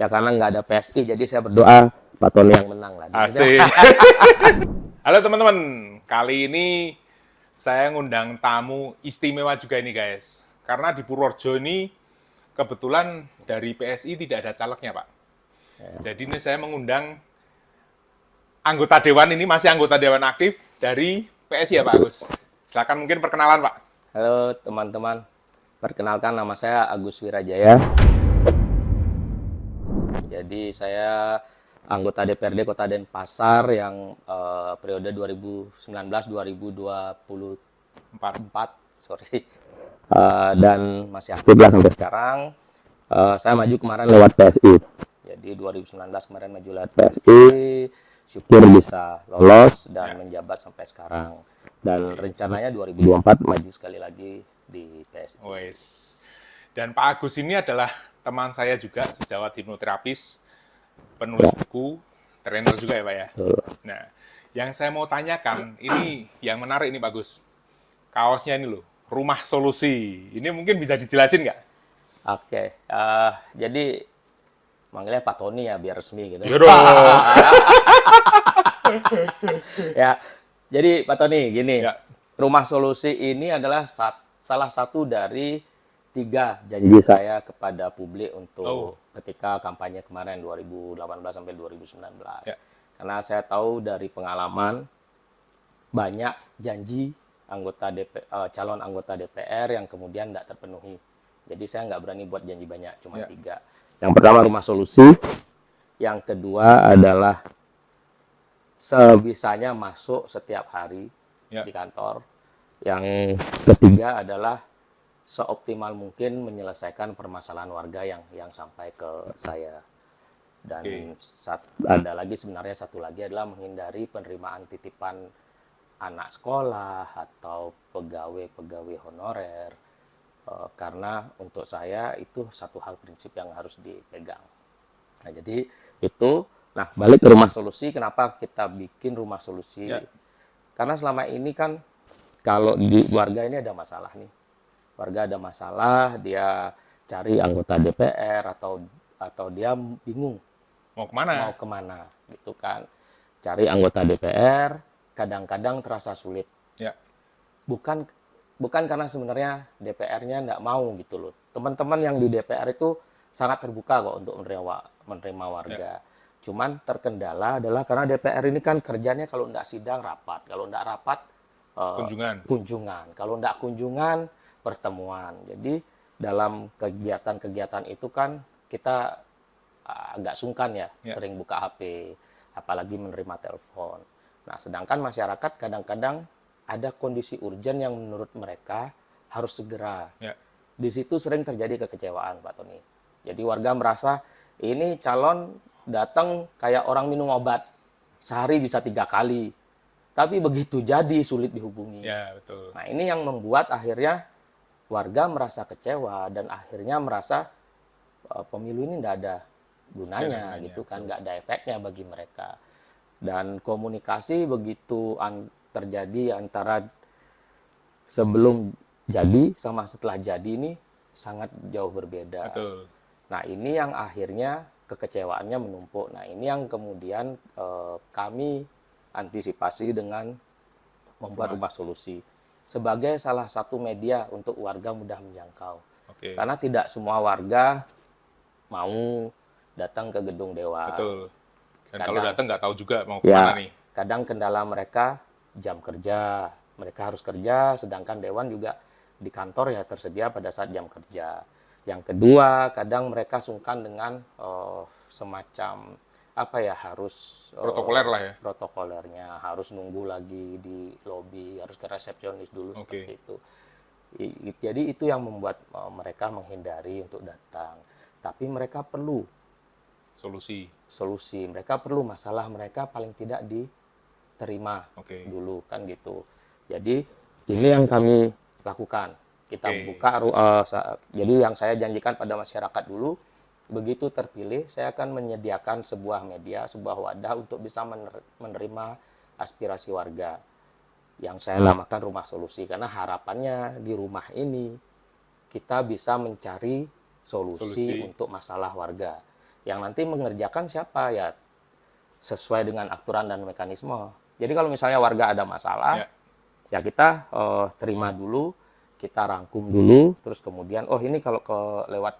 Ya karena nggak ada PSI, jadi saya berdoa Pak Tony yang menang lah. Asik. Halo teman-teman, kali ini saya ngundang tamu istimewa juga ini guys. Karena di Purworejo ini kebetulan dari PSI tidak ada calegnya Pak. Jadi ini saya mengundang anggota Dewan ini, masih anggota Dewan aktif dari PSI ya Pak Agus. Silakan mungkin perkenalan Pak. Halo teman-teman, perkenalkan nama saya Agus Wirajaya. Jadi saya anggota DPRD Kota Denpasar yang periode 2019-2024, sorry, dan masih aktif lah sampai sekarang. Saya maju kemarin lewat PSI. Jadi 2019 kemarin maju lewat PSI, syukur bisa lolos dan menjabat sampai sekarang. Dan rencananya 2024 maju sekali lagi di PSI. Wes. Dan Pak Agus ini adalah teman saya juga, sejawat hipnoterapis, penulis buku, trainer juga ya Pak ya. Nah, yang saya mau tanyakan, ini yang menarik ini Pak Agus. Kaosnya ini loh, Rumah Solusi. Ini mungkin bisa dijelasin nggak? Oke, jadi manggilnya Pak Tony ya biar resmi gitu. Ya dong. Ya, jadi Pak Tony gini, Ya. Rumah Solusi ini adalah salah satu dari 3 janji saya kepada publik untuk ketika kampanye kemarin 2018 sampai 2019. Ya. Karena saya tahu dari pengalaman banyak janji calon anggota DPR yang kemudian tidak terpenuhi. Jadi saya nggak berani buat janji banyak, cuma 3. Yang pertama Rumah Solusi, yang kedua adalah sebisanya masuk setiap hari di kantor. Yang ketiga adalah seoptimal mungkin menyelesaikan permasalahan warga yang sampai ke saya. Dan ada lagi sebenarnya satu lagi adalah menghindari penerimaan titipan anak sekolah atau pegawai-pegawai honorer. Karena untuk saya itu satu hal prinsip yang harus dipegang. Nah, jadi itu. Nah, balik ke Rumah Solusi, kenapa kita bikin Rumah Solusi? Karena selama ini kan kalau di warga ini ada masalah nih. Warga ada masalah, dia cari anggota DPR atau dia bingung Mau kemana? mau kemana gitu kan. Cari anggota DPR kadang-kadang terasa sulit. Ya. Bukan karena sebenarnya DPR-nya nggak mau gitu loh. Teman-teman yang di DPR itu sangat terbuka kok untuk menerima warga. Cuman terkendala adalah karena DPR ini kan kerjanya kalau nggak sidang rapat, kalau nggak rapat kunjungan, kalau nggak kunjungan pertemuan. Jadi dalam kegiatan-kegiatan itu kan kita agak sungkan ya, sering buka HP, apalagi menerima telepon. Nah, sedangkan masyarakat kadang-kadang ada kondisi urgen yang menurut mereka harus segera. Di situ sering terjadi kekecewaan, Pak Tony. Jadi warga merasa ini calon datang kayak orang minum obat, sehari bisa 3 kali. Tapi begitu jadi sulit dihubungi. Ya, betul. Nah, ini yang membuat akhirnya warga merasa kecewa dan akhirnya merasa pemilu ini tidak ada gunanya gitu kan, nggak ada efeknya bagi mereka. Dan komunikasi begitu terjadi antara sebelum jadi sama setelah jadi ini sangat jauh berbeda. Betul. Nah, ini yang akhirnya kekecewaannya menumpuk. Nah, ini yang kemudian kami antisipasi dengan membuat Rumah Solusi sebagai salah satu media untuk warga mudah menjangkau. Karena tidak semua warga mau datang ke gedung dewan. Betul. Dan kalau datang nggak tahu juga mau kemana nih. Kadang kendala mereka jam kerja, mereka harus kerja, sedangkan dewan juga di kantor ya tersedia pada saat jam kerja. Yang kedua, kadang mereka sungkan dengan semacam harus Protokoler lah ya. Protokolernya harus nunggu lagi di lobi, harus ke resepsionis dulu seperti itu. Jadi itu yang membuat mereka menghindari untuk datang. Tapi mereka perlu solusi. Mereka perlu masalah mereka paling tidak diterima dulu kan gitu. Jadi ini yang kami lakukan. Kita buka, jadi yang saya janjikan pada masyarakat dulu, begitu terpilih, saya akan menyediakan sebuah media, sebuah wadah untuk bisa menerima aspirasi warga. Yang saya namakan Rumah Solusi, karena harapannya di rumah ini kita bisa mencari solusi untuk masalah warga. Yang nanti mengerjakan siapa ya sesuai dengan aturan dan mekanisme. Jadi kalau misalnya warga ada masalah, Ya. ya kita terima dulu, kita rangkum dulu, terus kemudian oh ini kalau lewat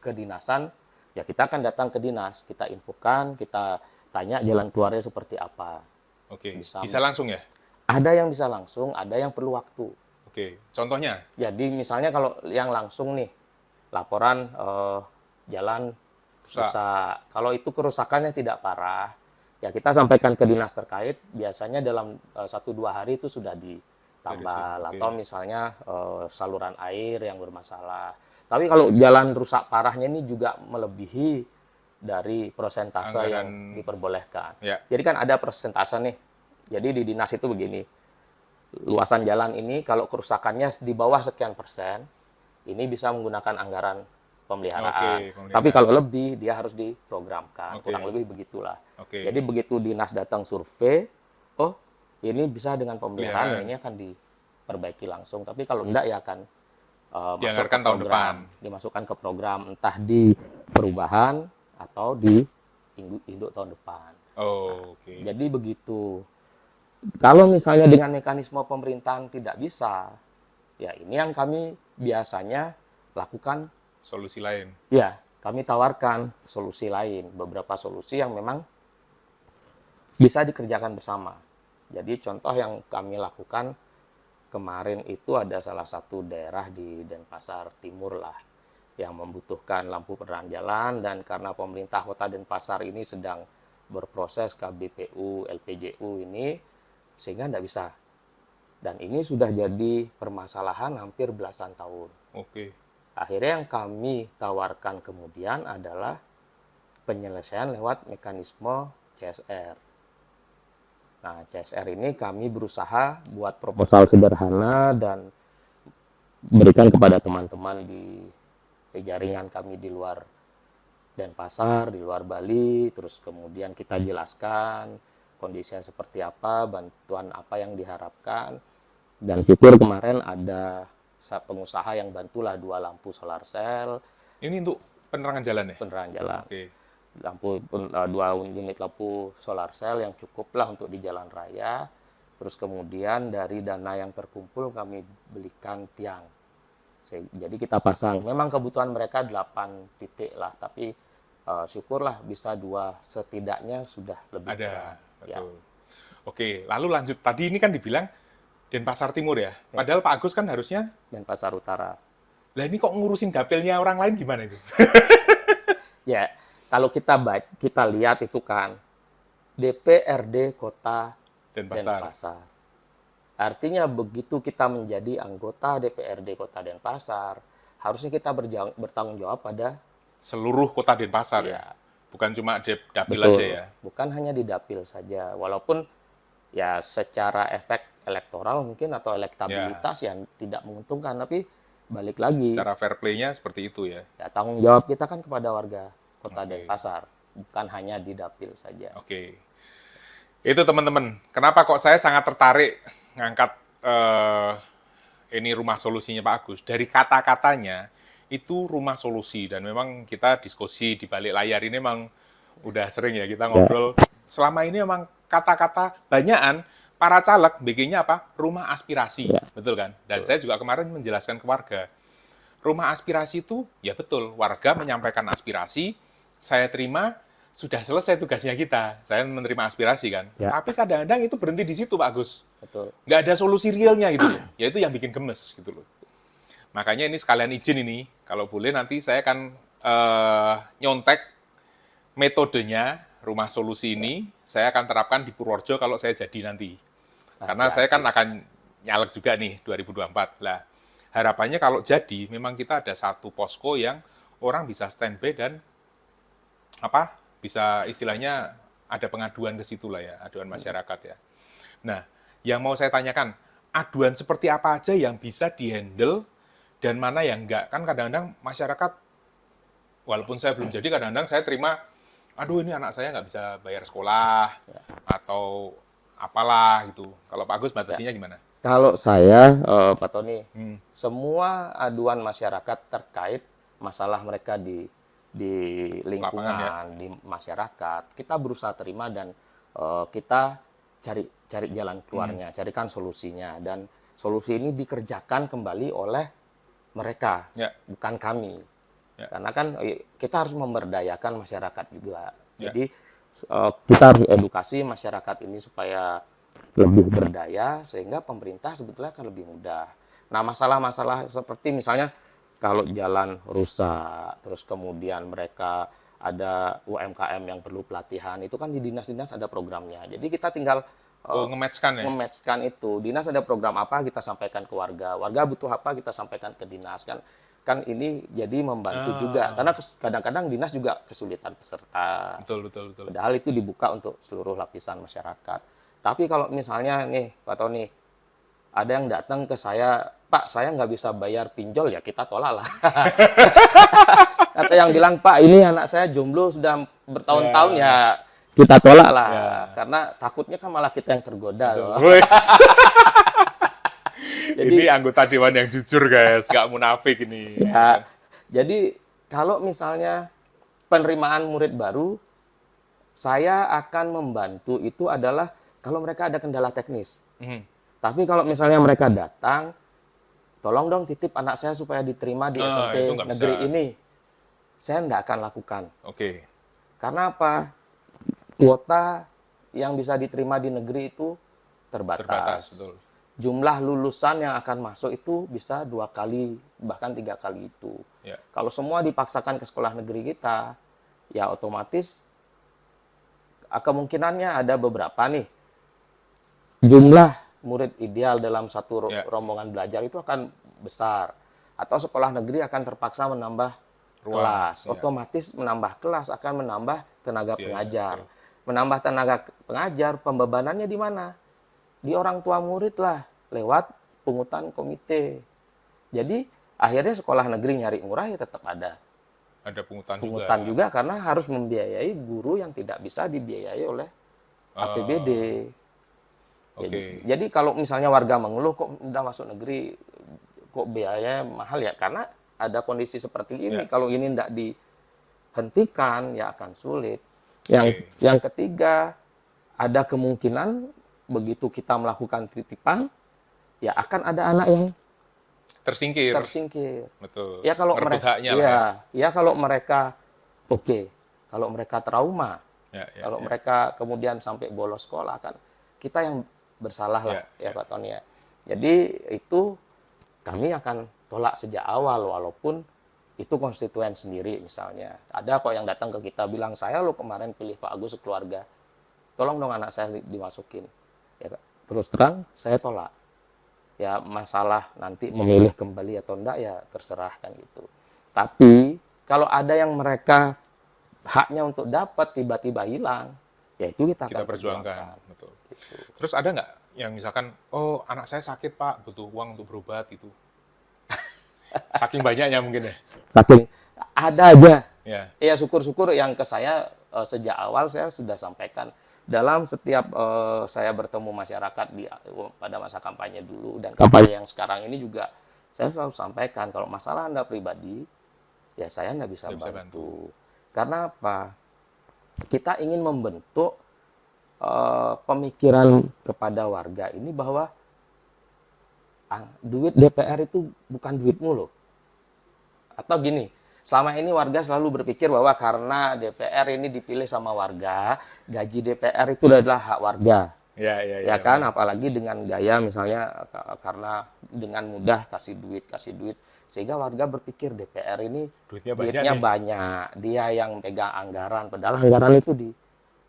kedinasan, ya kita akan datang ke dinas, kita infokan, kita tanya jalan keluarnya seperti apa. Oke. Bisa. Bisa langsung ya? Ada yang bisa langsung, ada yang perlu waktu. Oke. Contohnya? Jadi misalnya kalau yang langsung nih, laporan jalan rusak. Kalau itu kerusakannya tidak parah, ya kita sampaikan ke dinas terkait. Biasanya dalam 1-2 hari itu sudah ditambal. Beresin, oke. Atau misalnya saluran air yang bermasalah. Tapi kalau jalan rusak parahnya ini juga melebihi dari persentase yang Anggaran. diperbolehkan. Ya. Jadi kan ada persentase nih. Jadi di dinas itu begini, luasan jalan ini kalau kerusakannya di bawah sekian persen, ini bisa menggunakan anggaran pemeliharaan. Oke, pemeliharaan. Tapi kalau lebih, dia harus diprogramkan. Oke. Kurang lebih begitulah. Oke. Jadi begitu dinas datang survei, oh ini bisa dengan pemeliharaan, ya Pemeliharaan. ini akan diperbaiki langsung. Tapi kalau enggak ya akan masuk ke Dianggarkan tahun program, depan. dimasukkan ke program entah di perubahan atau di induk tahun depan. Oh, oke. Jadi begitu. Kalau misalnya dengan mekanisme pemerintahan tidak bisa, ya ini yang kami biasanya lakukan. Solusi lain. Ya, kami tawarkan solusi lain, beberapa solusi yang memang bisa dikerjakan bersama. Jadi contoh yang kami lakukan kemarin itu ada salah satu daerah di Denpasar Timur lah yang membutuhkan lampu penerangan jalan, dan karena pemerintah Kota Denpasar ini sedang berproses KBPU, LPJU ini, sehingga tidak bisa. Dan ini sudah jadi permasalahan hampir belasan tahun. Oke. Akhirnya yang kami tawarkan kemudian adalah penyelesaian lewat mekanisme CSR. Nah, CSR ini kami berusaha buat proposal sederhana dan berikan kepada teman-teman di jaringan kami di luar Denpasar, di luar Bali, terus kemudian kita jelaskan kondisinya seperti apa, bantuan apa yang diharapkan. Dan syukur kemarin ada pengusaha yang bantulah 2 lampu solar cell, Ini untuk penerangan jalan ya? penerangan jalan. Oke. 2 unit lampu solar cell yang cukuplah untuk di jalan raya. Terus kemudian dari dana yang terkumpul kami belikan tiang. Jadi kita pasang. Memang kebutuhan mereka 8 titik lah, tapi syukurlah bisa 2 setidaknya sudah lebih Ada. kurang. Ya. Betul. Oke, lalu lanjut. Tadi ini kan dibilang Denpasar Timur ya? Padahal Pak Agus kan harusnya, Denpasar Utara. lah ini kok ngurusin dapilnya orang lain gimana itu? Ya, kalau kita lihat itu kan DPRD Kota Denpasar. Denpasar. Artinya begitu kita menjadi anggota DPRD Kota Denpasar, harusnya kita bertanggung jawab pada Seluruh kota Denpasar ya? Ya. Bukan cuma dapil betul, aja ya? bukan hanya di dapil saja. Walaupun ya secara efek elektoral mungkin atau elektabilitas yang tidak menguntungkan, tapi balik lagi Secara fair play-nya seperti itu ya? ya tanggung jawab kita kan kepada warga Kota Oke. Denpasar, bukan hanya di dapil saja. Oke. Itu teman-teman. Kenapa kok saya sangat tertarik ngangkat ini rumah solusinya Pak Agus. Dari kata-katanya, itu rumah solusi. Dan memang kita diskusi di balik layar ini memang udah sering ya kita ngobrol. Selama ini memang kata-kata banyakan para caleg bikinnya apa? Rumah aspirasi. Ya. Betul kan? Dan saya juga kemarin menjelaskan ke warga. Rumah aspirasi itu, ya betul, warga menyampaikan aspirasi, saya terima, sudah selesai tugasnya kita. Saya menerima aspirasi kan. Ya. Tapi kadang-kadang itu berhenti di situ, Pak Agus. Betul. Nggak ada solusi realnya gitu loh. Ya itu yang bikin gemes gitu loh. Makanya ini sekalian izin ini, kalau boleh nanti saya akan nyontek metodenya rumah solusi ini, saya akan terapkan di Purworejo kalau saya jadi nanti. Karena saya kan akan nyalek juga nih 2024. Lah, harapannya kalau jadi, memang kita ada satu posko yang orang bisa standby dan apa bisa istilahnya ada pengaduan ke situ lah ya, aduan masyarakat ya. Nah, yang mau saya tanyakan, aduan seperti apa aja yang bisa dihandle dan mana yang enggak? Kan kadang-kadang masyarakat, walaupun saya belum jadi, kadang-kadang saya terima, aduh ini anak saya nggak bisa bayar sekolah, atau apalah gitu. Kalau Pak Agus batasinya gimana? Kalau saya, Pak Tony, semua aduan masyarakat terkait masalah mereka di di lingkungan, Lapangan, di masyarakat, kita berusaha terima dan kita cari jalan keluarnya, carikan solusinya, dan solusi ini dikerjakan kembali oleh mereka, ya, bukan kami. ya, Karena kan kita harus memberdayakan masyarakat juga. ya. Jadi kita harus edukasi masyarakat ini supaya lebih berdaya, sehingga pemerintah sebetulnya akan lebih mudah. Nah, masalah-masalah seperti misalnya kalau jalan rusak, terus kemudian mereka ada UMKM yang perlu pelatihan, itu kan di dinas-dinas ada programnya. Jadi kita tinggal Oh, nge-match-kan ya? nge-match-kan itu. Dinas ada program apa, kita sampaikan ke warga. Warga butuh apa, kita sampaikan ke dinas. Kan ini jadi membantu juga. Karena kadang-kadang dinas juga kesulitan peserta. Betul, betul, betul. Padahal itu dibuka untuk seluruh lapisan masyarakat. Tapi kalau misalnya nih, Pak Tony, ada yang datang ke saya, Pak, saya nggak bisa bayar pinjol, ya kita tolak lah. Atau yang bilang, Pak, ini anak saya jomblo sudah bertahun-tahun, ya kita tolak lah. Karena takutnya kan malah kita yang tergoda loh. Wes. Ini anggota dewan yang jujur, guys, nggak munafik ini. Ya, jadi kalau misalnya penerimaan murid baru, saya akan membantu itu adalah kalau mereka ada kendala teknis. Tapi kalau misalnya mereka datang, tolong dong titip anak saya supaya diterima di SMP itu nggak negeri bisa. ini. Saya nggak akan lakukan. Oke, Karena apa? Kuota yang bisa diterima di negeri itu terbatas. terbatas, betul. Jumlah lulusan yang akan masuk itu bisa 2 kali, bahkan 3 kali itu. Ya. Kalau semua dipaksakan ke sekolah negeri kita, ya otomatis kemungkinannya ada beberapa nih. Jumlah murid ideal dalam satu Ya. rombongan belajar itu akan besar. Atau sekolah negeri akan terpaksa menambah Ruang, kelas. ya. Otomatis menambah kelas akan menambah tenaga Iya, pengajar. betul. Menambah tenaga pengajar, pembebanannya di mana? Di orang tua murid lah, lewat pungutan komite. Jadi akhirnya sekolah negeri nyari murah ya tetap ada Ada pungutan pungutan juga. juga karena harus membiayai guru yang tidak bisa dibiayai oleh APBD. Oke. Jadi kalau misalnya warga mengeluh kok udah masuk negeri kok biaya mahal, ya karena ada kondisi seperti ini. Ya. Kalau ini tidak dihentikan ya akan sulit. Yang ketiga, ada kemungkinan begitu kita melakukan titipan ya akan ada anak yang Tersingkir. tersingkir. Betul. Ya kalau Merebut mereka haknya lah ya. ya kalau mereka oke. Kalau mereka trauma, Ya, kalau ya. mereka kemudian sampai bolos sekolah, kan kita yang bersalah lah ya Pak Tony ya. Jadi itu kami akan tolak sejak awal, walaupun itu konstituen sendiri misalnya. Ada kok yang datang ke kita bilang, saya lo kemarin pilih Pak Agus sekeluarga, tolong dong anak saya dimasukin. Ya, terus terang saya tolak. Ya masalah nanti memilih kembali atau enggak ya terserah kan gitu. Tapi kalau ada yang mereka haknya untuk dapat tiba-tiba hilang, ya itu kita akan Perjuangkan. Betul. Terus ada nggak yang misalkan, oh anak saya sakit Pak, butuh uang untuk berobat itu. Saking banyaknya mungkin ya. Saking ada aja. Ya. Ya syukur-syukur yang ke saya sejak awal saya sudah sampaikan dalam setiap saya bertemu masyarakat pada masa kampanye dulu dan kampanye yang sekarang ini juga saya selalu sampaikan kalau masalah Anda pribadi ya saya nggak bisa bantu. Karena apa? Kita ingin membentuk pemikiran kepada warga ini bahwa duit DPR itu bukan duitmu loh. Atau gini, selama ini warga selalu berpikir bahwa karena DPR ini dipilih sama warga, gaji DPR itu adalah hak warga. Ya kan, apalagi dengan gaya misalnya karena dengan mudah kasih duit, sehingga warga berpikir DPR ini duitnya banyak, dia yang pegang anggaran, padahal anggaran itu di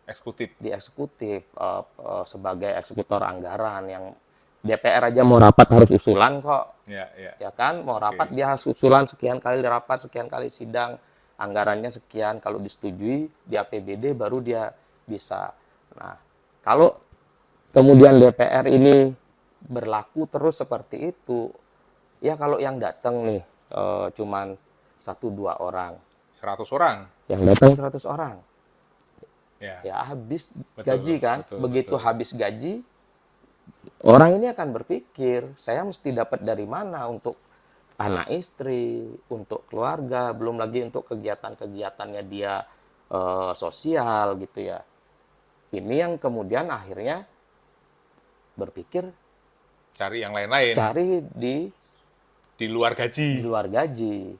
eksekutif sebagai eksekutor anggaran. Yang DPR aja mau rapat harus usulan kok. Ya kan, mau rapat dia harus usulan sekian kali rapat, sekian kali sidang, anggarannya sekian, kalau disetujui di APBD baru dia bisa. Nah, kalau kemudian DPR ini berlaku terus seperti itu, ya kalau yang datang nih cuman 1-2 orang. 100 orang? Yang datang 100 orang. Ya habis gaji kan. Begitu betul. habis gaji, orang ini akan berpikir, saya mesti dapat dari mana untuk anak istri, untuk keluarga, belum lagi untuk kegiatan-kegiatannya dia sosial gitu ya. Ini yang kemudian akhirnya berpikir Cari yang lain-lain cari di luar di gaji. luar gaji.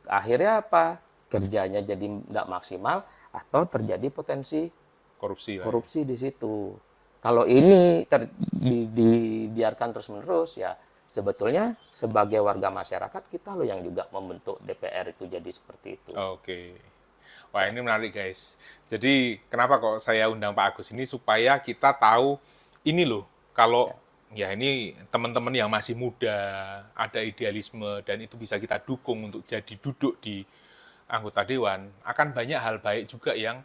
Akhirnya apa? Kerjanya jadi tidak maksimal atau terjadi potensi Korupsi lah ya. korupsi di situ. Kalau ini dibiarkan terus-menerus ya sebetulnya sebagai warga masyarakat kita loh yang juga membentuk DPR itu jadi seperti itu. Oke. Wah, ini menarik guys. Jadi kenapa kok saya undang Pak Agus ini supaya kita tahu ini loh, kalau ya ini teman-teman yang masih muda, ada idealisme dan itu bisa kita dukung untuk jadi duduk di anggota dewan, akan banyak hal baik juga yang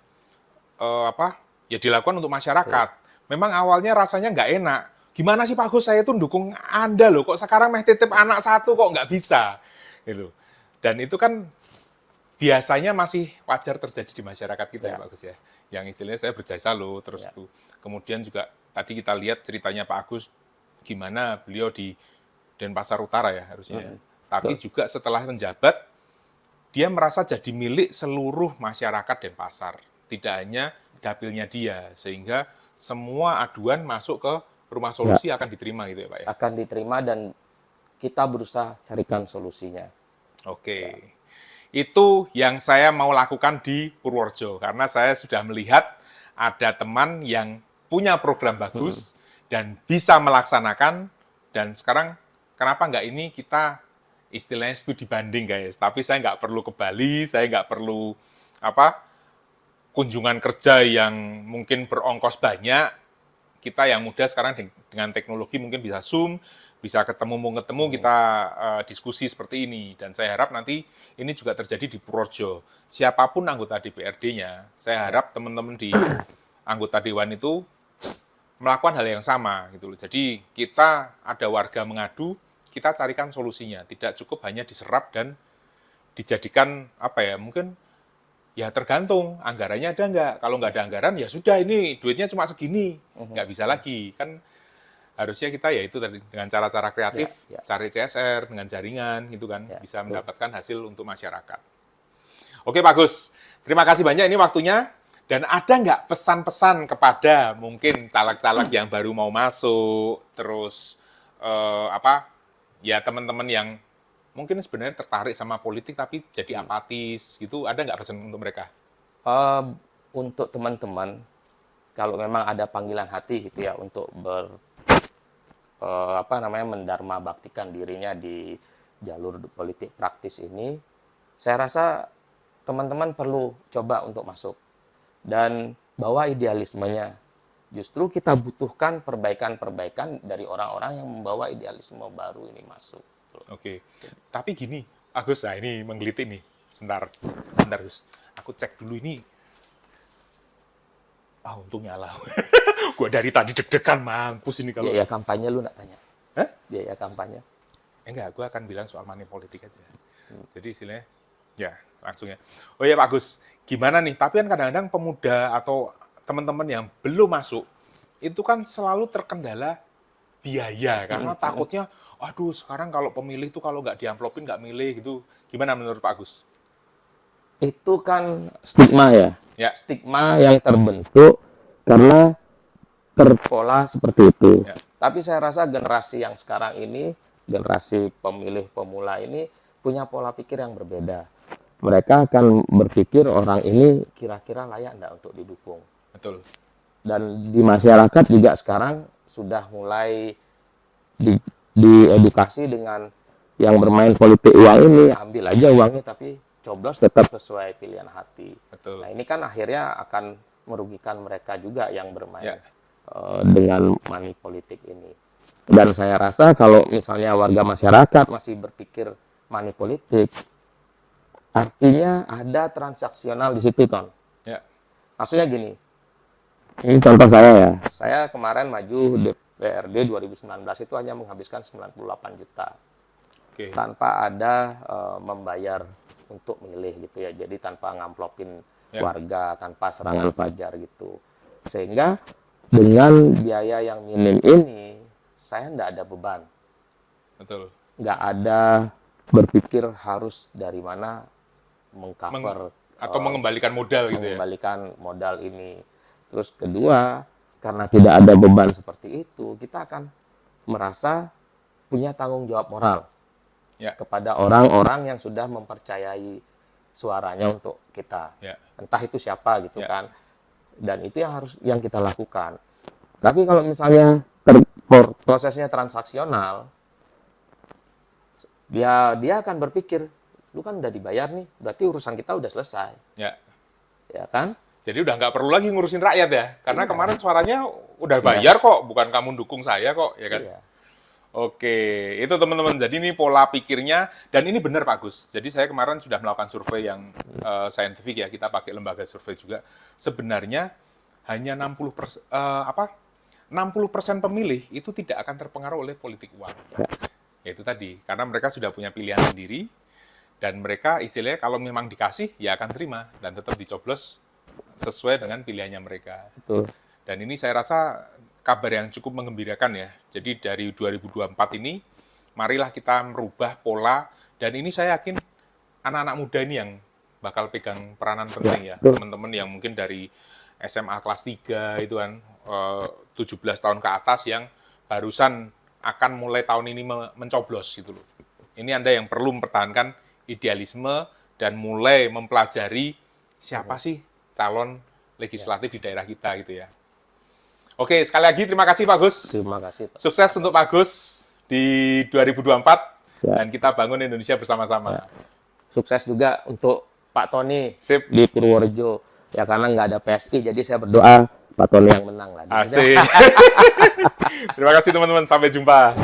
apa ya dilakukan untuk masyarakat. Memang awalnya rasanya nggak enak. Gimana sih Pak Agus, saya tuh dukung Anda loh, kok sekarang meh titip anak satu kok nggak bisa, gitu. Dan itu kan biasanya masih wajar terjadi di masyarakat kita ya, Pak Agus ya. Yang istilahnya saya berjasa loh, terus tuh. Kemudian juga tadi kita lihat ceritanya Pak Agus, gimana beliau di Denpasar Utara ya harusnya. Tapi juga setelah menjabat, dia merasa jadi milik seluruh masyarakat Denpasar. Tidak hanya dapilnya dia, sehingga semua aduan masuk ke rumah solusi akan diterima gitu ya Pak ya. Akan diterima dan kita berusaha carikan solusinya. Oke. Itu yang saya mau lakukan di Purworejo, karena saya sudah melihat ada teman yang punya program bagus dan bisa melaksanakan, dan sekarang kenapa nggak ini kita istilahnya studi banding guys, tapi saya nggak perlu ke Bali, saya nggak perlu apa kunjungan kerja yang mungkin berongkos banyak. Kita yang muda sekarang dengan teknologi mungkin bisa Zoom, bisa ketemu kita diskusi seperti ini. Dan saya harap nanti ini juga terjadi di Purworejo. Siapapun anggota DPRD-nya, saya harap teman-teman di anggota dewan itu melakukan hal yang sama gitu loh. Jadi kita ada warga mengadu, kita carikan solusinya. Tidak cukup hanya diserap dan dijadikan apa ya, mungkin ya tergantung anggarannya ada nggak. Kalau nggak ada anggaran ya sudah, ini duitnya cuma segini, nggak bisa lagi. Kan harusnya kita ya itu tadi dengan cara-cara kreatif, cari CSR dengan jaringan gitu kan, bisa mendapatkan hasil untuk masyarakat. Oke Pak Gus, terima kasih banyak ini waktunya. Dan ada nggak pesan-pesan kepada mungkin caleg-caleg yang baru mau masuk, terus apa ya teman-teman yang mungkin sebenarnya tertarik sama politik tapi jadi apatis gitu, ada nggak pesan untuk mereka? Untuk teman-teman, kalau memang ada panggilan hati gitu ya untuk mendharma baktikan dirinya di jalur politik praktis ini, saya rasa teman-teman perlu coba untuk masuk dan bawa idealismenya. Justru kita butuhkan perbaikan-perbaikan dari orang-orang yang membawa idealisme baru ini masuk. Oke, tapi gini, Agus, nah ini menggelitik nih, sebentar Gus, aku cek dulu ini. Untung nyala. Gue dari tadi deg-degan mampus ini kalau. Biaya kampanye lu nak tanya? Hah? Biaya kampanye? Enggak, gue akan bilang soal money politik aja. Jadi istilahnya, ya langsung ya. Oh ya Pak Agus, gimana nih? Tapi kan kadang-kadang pemuda atau teman-teman yang belum masuk, itu kan selalu terkendala biaya. Karena takutnya, aduh sekarang kalau pemilih tuh kalau nggak diamplopin nggak milih gitu. Gimana menurut Pak Agus? Itu kan stigma ya. Ya. Stigma yang terbentuk karena terpola seperti itu. Ya. Tapi saya rasa generasi yang sekarang ini, generasi pemilih pemula ini punya pola pikir yang berbeda. Mereka akan berpikir orang ini kira-kira layak enggak untuk didukung. Betul. Dan di masyarakat juga sekarang sudah mulai diedukasi dengan yang bermain politik uang ini, ambil aja uangnya tapi coblos tetap sesuai pilihan hati. Betul. Nah ini kan akhirnya akan merugikan mereka juga yang bermain Ya. Dengan money politik ini. Dan saya rasa kalau misalnya warga masyarakat masih berpikir money politik, artinya ada transaksional di situ, Ton. Ya. Maksudnya gini, ini contoh saya ya. Saya kemarin maju DPRD 2019 itu hanya menghabiskan 98 juta. Oke. Tanpa ada membayar untuk milih gitu ya. Jadi tanpa ngamplopin warga, tanpa serangan fajar gitu. Sehingga dengan biaya yang minim ini, saya nggak ada beban. Betul. Nggak ada berpikir harus dari mana mengcover Atau mengembalikan modal gitu ya. mengembalikan modal ini. Terus kedua, karena tidak ada beban seperti itu, kita akan merasa punya tanggung jawab moral Ya. kepada orang-orang yang sudah mempercayai suaranya untuk kita. Ya. Entah itu siapa gitu Ya. kan. Dan itu yang kita lakukan. Tapi kalau misalnya prosesnya transaksional, dia akan berpikir, lu kan udah dibayar nih, berarti urusan kita udah selesai, Ya. ya kan? Jadi udah nggak perlu lagi ngurusin rakyat ya, karena kemarin suaranya udah bayar kok, bukan kamu dukung saya kok, ya kan? Iya. Oke, itu teman-teman. Jadi ini pola pikirnya, dan ini benar Pak Gus. Jadi saya kemarin sudah melakukan survei yang saintifik ya, kita pakai lembaga survei juga. Sebenarnya hanya 60% pemilih itu tidak akan terpengaruh oleh politik uang. Yaitu tadi, karena mereka sudah punya pilihan sendiri, dan mereka istilahnya kalau memang dikasih, ya akan terima, dan tetap dicoblos sesuai dengan pilihannya mereka. Betul. Dan ini saya rasa kabar yang cukup menggembirakan ya. Jadi dari 2024 ini, marilah kita merubah pola, dan ini saya yakin anak-anak muda ini yang bakal pegang peranan penting ya. Teman-teman yang mungkin dari SMA kelas 3 itu kan, 17 tahun ke atas yang barusan akan mulai tahun ini mencoblos gitu loh. Ini Anda yang perlu mempertahankan idealisme dan mulai mempelajari siapa sih calon legislatif di daerah kita gitu ya. Oke, sekali lagi terima kasih Pak Gus. Terima kasih, Pak. Sukses untuk Pak Gus di 2024 Ya. dan kita bangun Indonesia bersama-sama. Sukses juga untuk Pak Tony Sip. di Purworejo. Ya karena nggak ada PSI, jadi saya berdoa Pak Tony yang menang lagi. Asik. Terima kasih teman-teman, sampai jumpa.